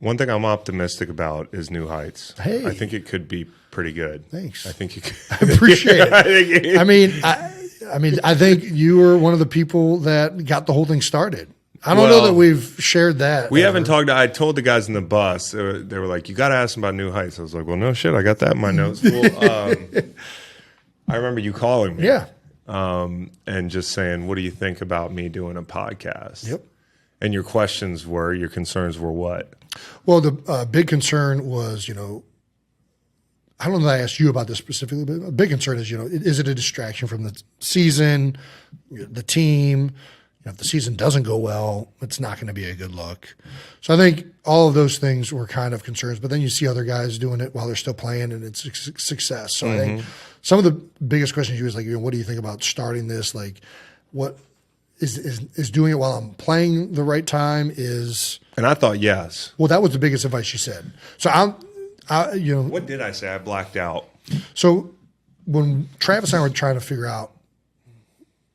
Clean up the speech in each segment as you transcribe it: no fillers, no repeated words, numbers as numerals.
One thing I'm optimistic about is New Heights. Hey. I think it could be pretty good. Thanks. I think you could. I appreciate it. I think you were one of the people that got the whole thing started. I don't know that we've shared that. We haven't talked. I told the guys in the bus. They were like, "You got to ask them about New Heights." I was like, "Well, no shit. I got that in my notes." I remember you calling me. Yeah. And just saying, "What do you think about me doing a podcast?" Yep. And your concerns were what? Well, the big concern was, I don't know that I asked you about this specifically, but a big concern is, is it a distraction from the season, the team? If the season doesn't go well, it's not going to be a good look. So I think all of those things were kind of concerns. But then you see other guys doing it while they're still playing, and it's a success. So I think some of the biggest questions you was like, what do you think about starting this? Like, what is doing it while I'm playing the right time is? And I thought yes. Well, that was the biggest advice you said. So What did I say? I blacked out. So when Travis and I were trying to figure out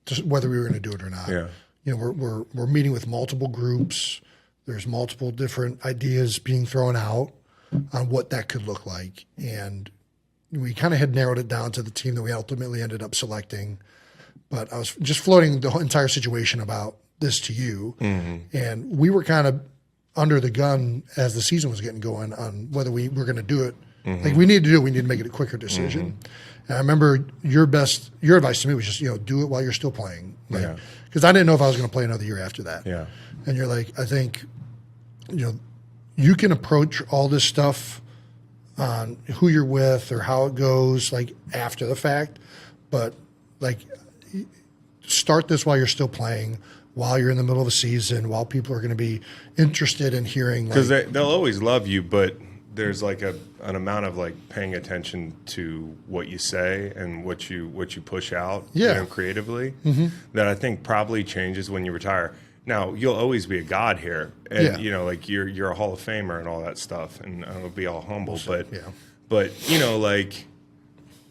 just whether we were going to do it or not. Yeah. We're meeting with multiple groups. There's multiple different ideas being thrown out on what that could look like. And we kind of had narrowed it down to the team that we ultimately ended up selecting. But I was just floating the whole entire situation about this to you. Mm-hmm. And we were kind of under the gun as the season was getting going on whether we were going to do it. Mm-hmm. Like we need to make it a quicker decision. Mm-hmm. And I remember your advice to me was just, do it while you're still playing. Because I didn't know if I was going to play another year after that. Yeah. And you're like, I think, you can approach all this stuff on who you're with or how it goes, like after the fact, but like start this while you're still playing, while you're in the middle of a season, while people are going to be interested in hearing. Because they'll always love you, but there's like an amount of like paying attention to what you say and what you push out, creatively, that I think probably changes when you retire. Now you'll always be a god here, and like you're a Hall of Famer and all that stuff, and I'll be all humble, but like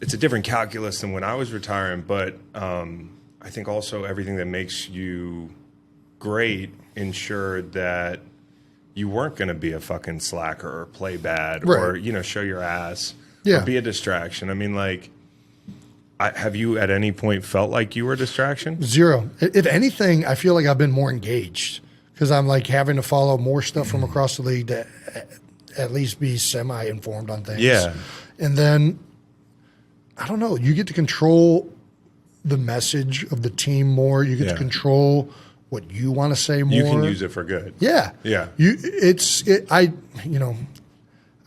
it's a different calculus than when I was retiring. But I think also everything that makes you great ensured that you weren't going to be a fucking slacker or play bad or, show your ass or be a distraction. I mean, like, have you at any point felt like you were a distraction? Zero. If anything, I feel like I've been more engaged because I'm like having to follow more stuff from across the league to at least be semi-informed on things. Yeah. And then, I don't know, you get to control the message of the team more. You get to control what you want to say more. You can use it for good. Yeah. Yeah. I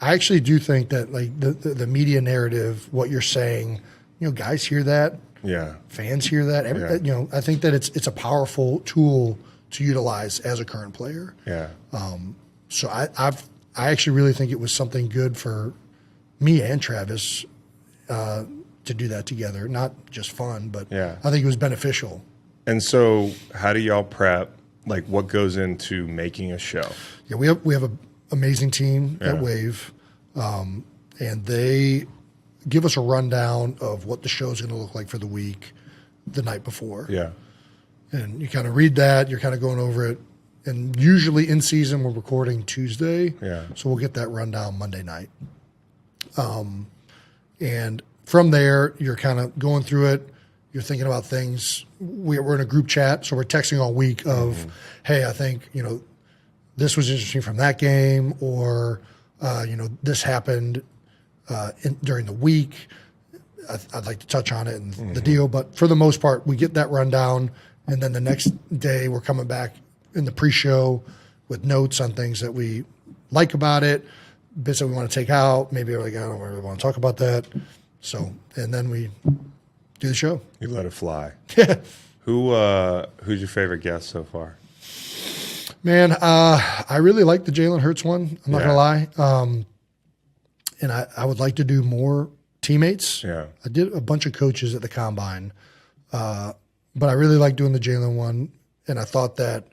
actually do think that like the media narrative, what you're saying, guys hear that. Yeah. Fans hear that. I think that it's a powerful tool to utilize as a current player. Yeah. So I actually really think it was something good for me and Travis to do that together. Not just fun, but I think it was beneficial. And so how do y'all prep? Like what goes into making a show? Yeah, we have an amazing team at Wave, and they give us a rundown of what the show is going to look like for the week the night before. Yeah. And you kind of read that, you're kind of going over it. And usually in season, we're recording Tuesday. Yeah. So we'll get that rundown Monday night. And from there, you're kind of going through it. You're thinking about things. We're in a group chat, so we're texting all week of, hey, I think, this was interesting from that game, or, this happened during the week. I'd like to touch on it and the deal. But for the most part, we get that rundown, and then the next day we're coming back in the pre-show with notes on things that we like about it, bits that we want to take out. Maybe we're like, I don't really want to talk about that. So, and then we do the show. You let it fly. Yeah. Who's your favorite guest so far? Man, I really like the Jalen Hurts one. I'm not gonna lie. And I would like to do more teammates. Yeah. I did a bunch of coaches at the combine, but I really like doing the Jalen one. And I thought that,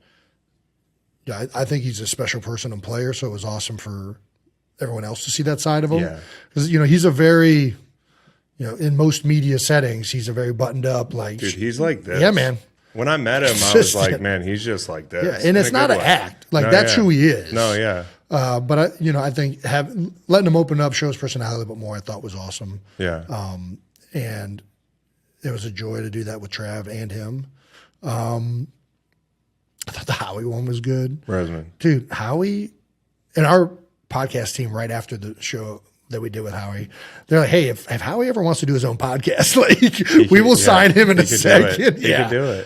I think he's a special person and player. So it was awesome for everyone else to see that side of him. Yeah. Because he's a very, in most media settings, he's a very buttoned up, like, dude, he's like this. Yeah, man. When I met him, I was like, man, he's just like this. Yeah, and it's not an act. Like, that's who he is. No, yeah. But I think letting him open up, show his personality a bit more, I thought was awesome. Yeah. And it was a joy to do that with Trav and him. I thought the Howie one was good. Roseman. Dude, Howie and our podcast team right after the show that we did with Howie, they're like, hey, if Howie ever wants to do his own podcast, like we will sign him in a second. He could do it.